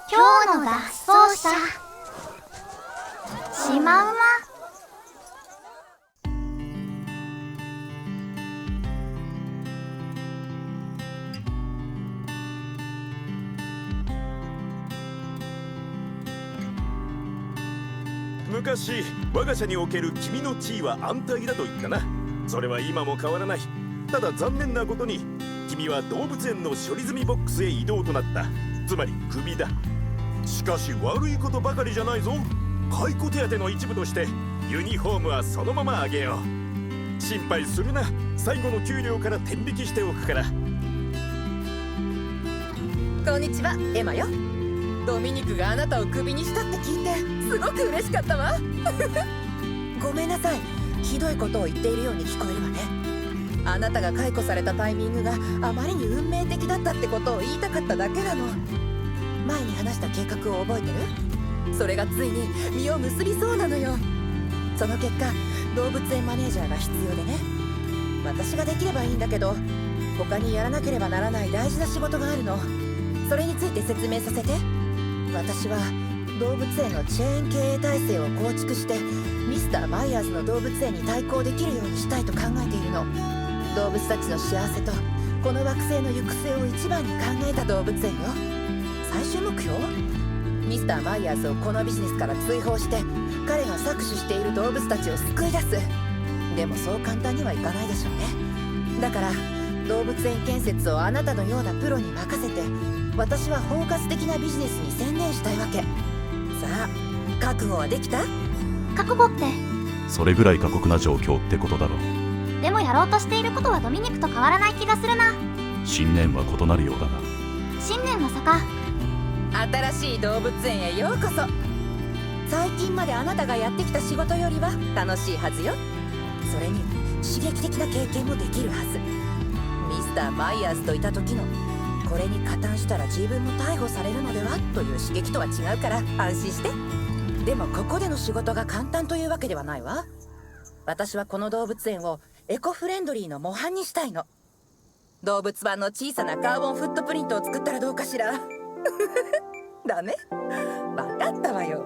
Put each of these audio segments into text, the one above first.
今日の脱走者シマウマ。昔我が社における君の地位は安泰だと言ったな。それは今も変わらない。ただ残念なことに君は動物園の処理済みボックスへ移動となった。つまりクビだ。しかし悪いことばかりじゃないぞ。解雇手当の一部としてユニフォームはそのままあげよう。心配するな。最後の給料から天引きしておくから。こんにちは、エマよ。ドミニクがあなたをクビにしたって聞いてすごく嬉しかったわ。ごめんなさい、ひどいことを言っているように聞こえるわね。あなたが解雇されたタイミングがあまりに運命的だったってことを言いたかっただけなの。前に話した計画を覚えてる？それがついに実を結びそうなのよ。その結果動物園マネージャーが必要でね。私ができればいいんだけど他にやらなければならない大事な仕事があるの。それについて説明させて。私は動物園のチェーン経営体制を構築してミスターマイヤーズの動物園に対抗できるようにしたいと考えているの。動物たちの幸せとこの惑星の行く末を一番に考えた動物園よ。最終目標？ミスターマイヤーズをこのビジネスから追放して彼が搾取している動物たちを救い出す。でもそう簡単にはいかないでしょうね。だから動物園建設をあなたのようなプロに任せて私は包括的なビジネスに専念したいわけ。さあ覚悟はできた？覚悟って？それぐらい過酷な状況ってことだろう。でもやろうとしていることはドミニクと変わらない気がするな。信念は異なるようだな。信念の差か。新しい動物園へようこそ。最近まであなたがやってきた仕事よりは楽しいはずよ。それに刺激的な経験もできるはず。ミスターマイヤーズといた時のこれに加担したら自分も逮捕されるのではという刺激とは違うから安心して。でもここでの仕事が簡単というわけではないわ。私はこの動物園をエコフレンドリーの模範にしたいの。動物版の小さなカーボンフットプリントを作ったらどうかしら。ダメ？分かったわよ。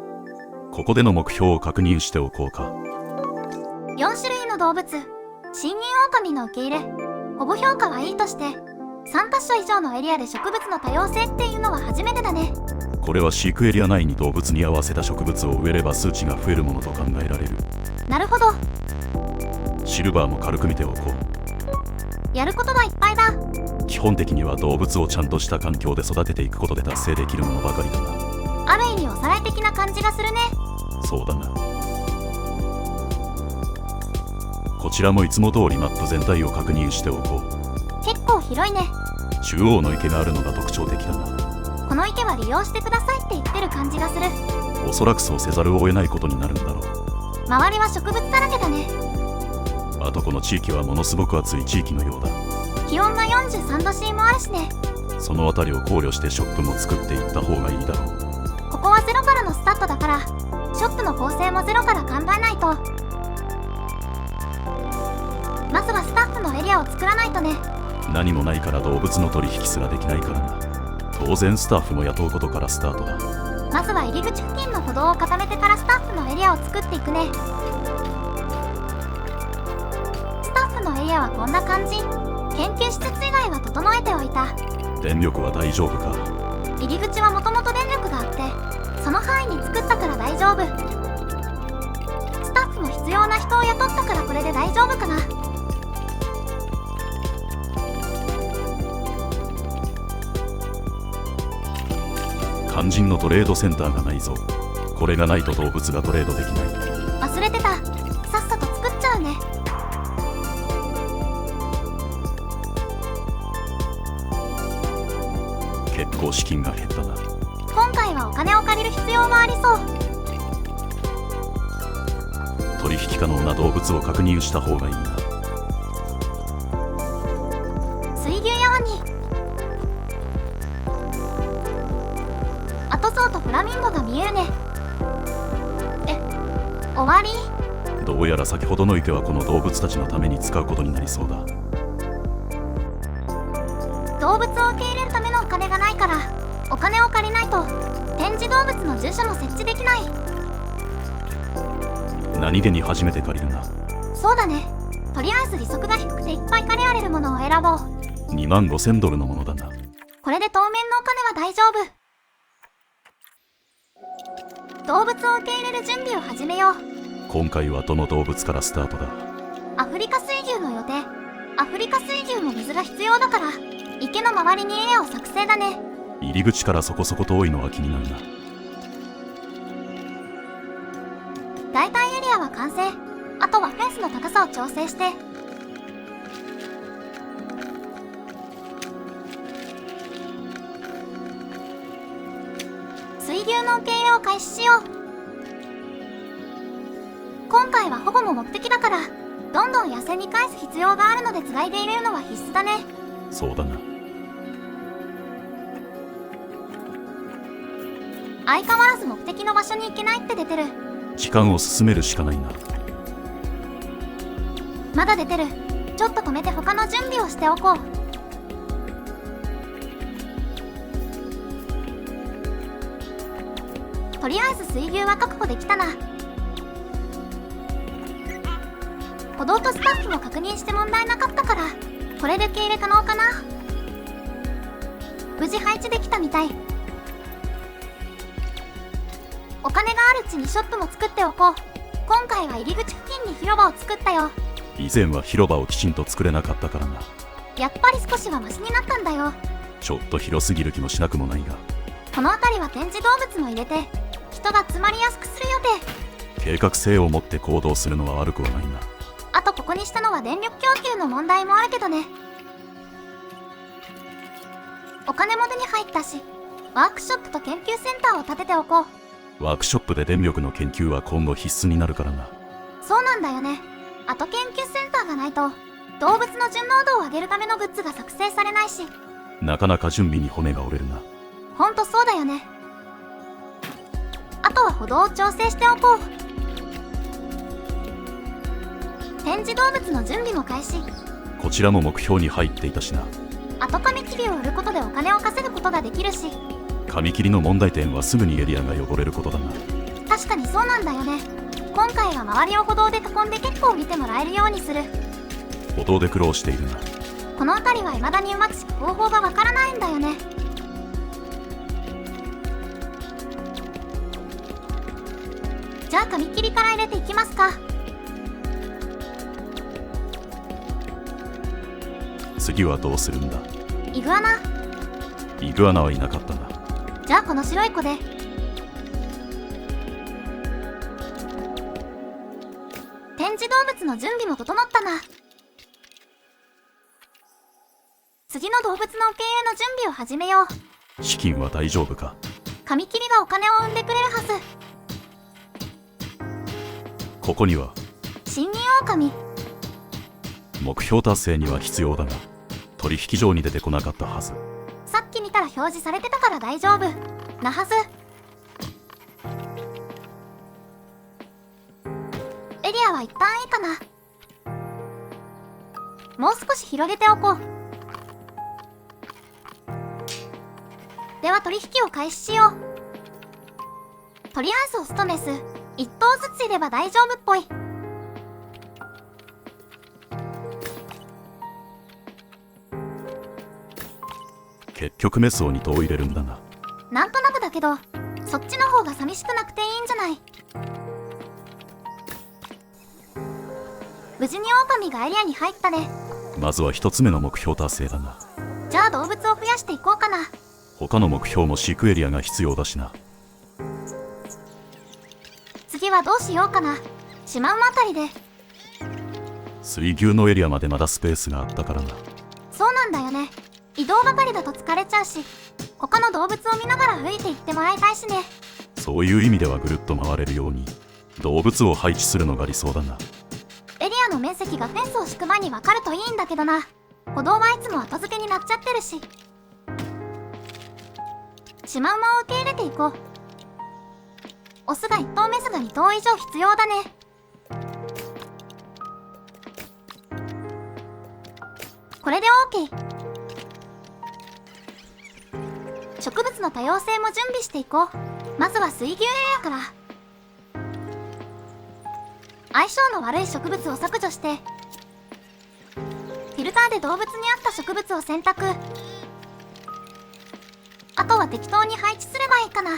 ここでの目標を確認しておこうか。4種類の動物、新任狼の受け入れ、保護評価はいいとして3カ所以上のエリアで植物の多様性っていうのは初めてだね。これは飼育エリア内に動物に合わせた植物を植えれば数値が増えるものと考えられる。なるほど。シルバーも軽く見ておこう。やることがいっぱいだ。基本的には動物をちゃんとした環境で育てていくことで達成できるものばかりだな。ある意味おさらい的な感じがするね。そうだな。こちらもいつも通りマップ全体を確認しておこう。結構広いね。中央の池があるのが特徴的だな。この池は利用してくださいって言ってる感じがする。おそらくそうせざるを得ないことになるんだろう。周りは植物だらけだね。あとこの地域はものすごく暑い地域のようだ。気温が43度 C もあるしね。そのあたりを考慮してショップも作っていった方がいいだろう。ここはゼロからのスタートだからショップの構成もゼロから考えないと。まずはスタッフのエリアを作らないとね。何もないから動物の取引すらできないからな。当然スタッフも雇うことからスタートだ。まずは入り口付近の歩道を固めてからスタッフのエリアを作っていくね。スタッフのエリアはこんな感じ。研究施設以外は整えておいた。電力は大丈夫か？入り口はもともと電力があってその範囲に作ったから大丈夫。スタッフも必要な人を雇ったからこれで大丈夫かな。肝心のトレードセンターがないぞ。これがないと動物がトレードできない。忘れてた。さっさと作っちゃうね。結構資金が減ったな。今回はお金を借りる必要もありそう。取引可能な動物を確認した方がいいな。水牛やワニ、アトソウとフラミンゴが見えるね。終わり？どうやら先ほどの池はこの動物たちのために使うことになりそうだ。動物を受け入れるためのお金がないからお金を借借りないと展示動物の住所も設置できない。何気に初めて借りるな。そうだね。とりあえず利息が低くていっぱい借りられるものを選ぼう。$25,000のものだな。これで当面のお金は大丈夫。動物を受け入れる準備を始めよう。今回はどの動物からスタートだ？アフリカ水牛の予定。アフリカ水牛も水が必要だから池の周りにエリアを作成だね。入り口からそこそこ遠いのは気になるな。大体エリアは完成。あとはフェンスの高さを調整して。水牛の受け入れを開始しよう。今回は保護も目的だからどんどん野生に返す必要があるのでつがいで入れるのは必須だね。そうだな。相変わらず目的の場所に行けないって出てる。時間を進めるしかないな。まだ出てる。ちょっと止めて他の準備をしておこう。とりあえず水牛は確保できたな。歩道とスタッフも確認して問題なかったからこれで受け入れ可能かな。無事配置できたみたい。お金があるうちにショップも作っておこう。今回は入り口付近に広場を作ったよ。以前は広場をきちんと作れなかったからな。やっぱり少しはマシになったんだよ。ちょっと広すぎる気もしなくもないが、この辺りは展示動物も入れて人が集まりやすくする予定。計画性を持って行動するのは悪くはないな。あとここにしたのは電力供給の問題もあるけどね。お金も手に入ったしワークショップと研究センターを建てておこう。ワークショップで電力の研究は今後必須になるからな。そうなんだよね。あと研究センターがないと動物の順応度を上げるためのグッズが作成されないし。なかなか準備に骨が折れるな。ほんとそうだよね。あとは歩道を調整しておこう。展示動物の準備も開始。こちらも目標に入っていたしな。後紙切りを売ることでお金を稼ぐことができるし。紙切りの問題点はすぐにエリアが汚れることだな。確かにそうなんだよね。今回は周りを歩道で囲んで結構見てもらえるようにする。歩道で苦労しているな。この辺りは未だにうまく敷く方法がわからないんだよね。じゃあ紙切りから入れていきますか。次はどうするんだ？イグアナ。イグアナはいなかったな。じゃあこの白い子で。展示動物の準備も整ったな。次の動物の受け入れの準備を始めよう。資金は大丈夫か？紙切りがお金を生んでくれるはず。ここには新任狼。目標達成には必要だが取引所に出てこなかったはず。さっき見たら表示されてたから大丈夫なはず。エリアは一旦いいかな。もう少し広げておこう。では取引を開始しよう。とりあえずオスとメス1頭ずついれば大丈夫っぽい。結局メスを2頭入れるんだな。なんとなくだけどそっちの方が寂しくなくていいんじゃない。無事に狼がエリアに入ったね。まずは1つ目の目標達成だな。じゃあ動物を増やしていこうかな。他の目標も飼育エリアが必要だしな。次はどうしようかな。シマウマあたりで。水牛のエリアまでまだスペースがあったからな。そうなんだよね。移動ばかりだと疲れちゃうし他の動物を見ながら歩いていってもらいたいしね。そういう意味ではぐるっと回れるように動物を配置するのが理想だな。エリアの面積がフェンスを敷く前に分かるといいんだけどな。歩道はいつも後付けになっちゃってるし。シマウマを受け入れていこう。オスが1頭メスが2頭以上必要だね。これで OK。植物の多様性も準備していこう。まずは水牛エリアから。相性の悪い植物を削除して、フィルターで動物に合った植物を選択。あとは適当に配置すればいいかな。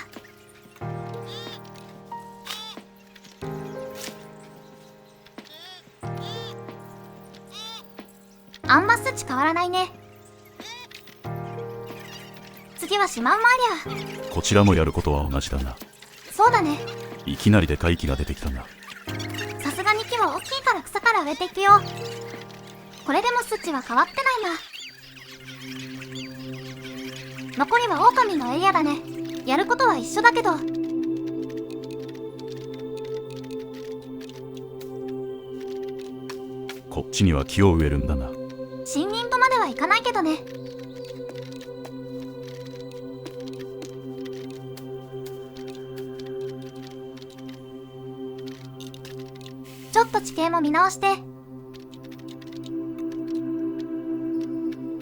あんま数値変わらないね。次はシマウマエリア。こちらもやることは同じだな。そうだね。いきなりでかい木が出てきたな。さすがに木は大きいから草から植えていくよ。これでも数値は変わってないな。残りは狼のエリアだね。やることは一緒だけど、こっちには木を植えるんだな。森林とまではいかないけどね。ちょっと地形も見直して。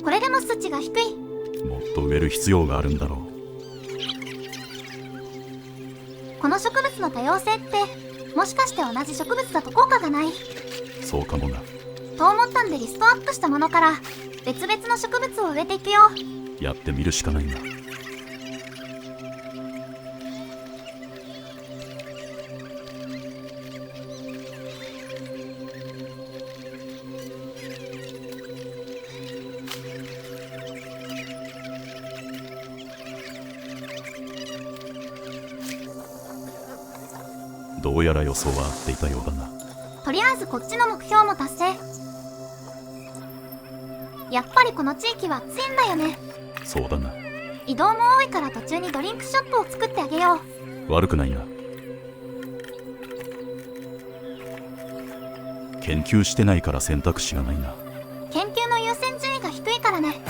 これでも数値が低い。もっと植える必要があるんだろこの植物の多様性ってもしかして同じ植物だと効果がないう。そうかもな。と思ったんでリストアップしたものから別々の植物を植えていくよ。やってみるしかないな。どうやら予想は合っていたようだな。とりあえずこっちの目標も達成。やっぱりこの地域は暑いんだよね。そうだな。移動も多いから途中にドリンクショップを作ってあげよう。悪くないな。研究してないから選択肢がないな。研究の優先順位が低いからね。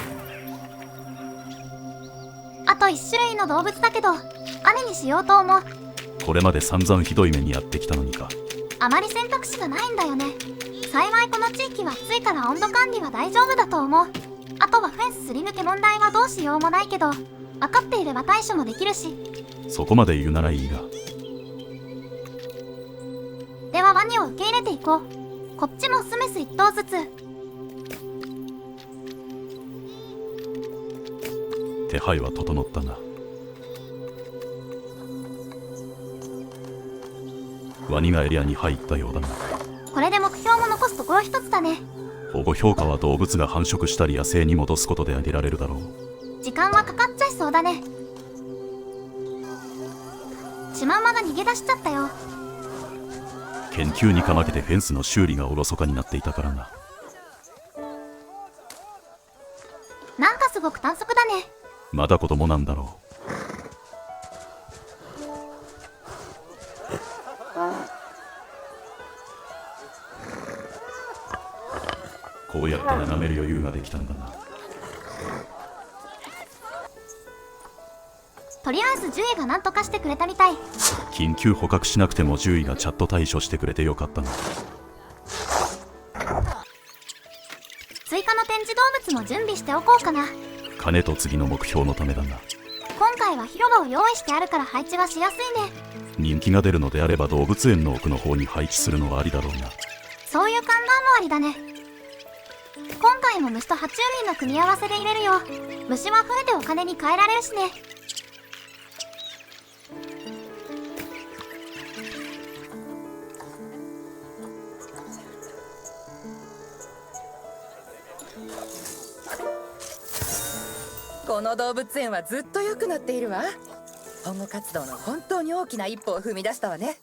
あと1種類の動物だけど雨にしようと思う。これまで散々ひどい目にやってきたのにか。あまり選択肢がないんだよね。幸いこの地域は暑いから温度管理は大丈夫だと思う。あとはフェンスすり抜け問題はどうしようもないけど、分かっていれば対処もできるし。そこまで言うならいいが。ではワニを受け入れていこう。こっちもスメス1頭ずつ。手配は整ったな。ワニがエリアに入ったようだな。これで目標も残すところ一つだね。保護評価は動物が繁殖したり野生に戻すことで上げられるだろう。時間はかかっちゃいそうだね。シマウマが逃げ出しちゃったよ。研究にかまけてフェンスの修理がおろそかになっていたからな。なんかすごく短足だね。まだ子供なんだろう。こうやって眺める余裕ができたんだな。とりあえず獣医が何とかしてくれたみたい。緊急捕獲しなくても獣医がチャット対処してくれてよかったな。追加の展示動物も準備しておこうかな。金と次の目標のためだな。今回は広場を用意してあるから配置はしやすいね。人気が出るのであれば動物園の奥の方に配置するのはありだろうな。そういう勘段もありだね。今回も虫と爬虫類の組み合わせで入れるよ。虫は増えてお金に換えられるしね。この動物園はずっと良くなっているわ。保護活動の本当に大きな一歩を踏み出したわね。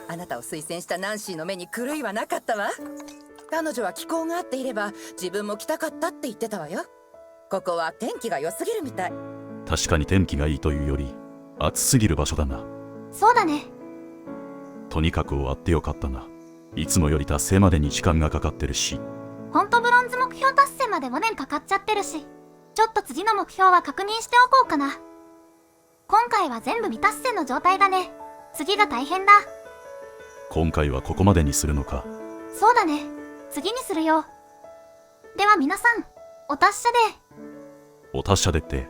あなたを推薦したナンシーの目に狂いはなかったわ。彼女は気候が合っていれば自分も来たかったって言ってたわよ。ここは天気が良すぎるみたい。確かに天気がいいというより暑すぎる場所だな。そうだね。とにかく終わってよかったな。いつもより達成までに時間がかかってるし。ほんとブロンズ目標達成まで5年かかっちゃってるし、ちょっと次の目標は確認しておこうかな。今回は全部未達成の状態だね。次が大変だ。今回はここまでにするのか。そうだね。次にするよ。では皆さん、お達者で。お達者でって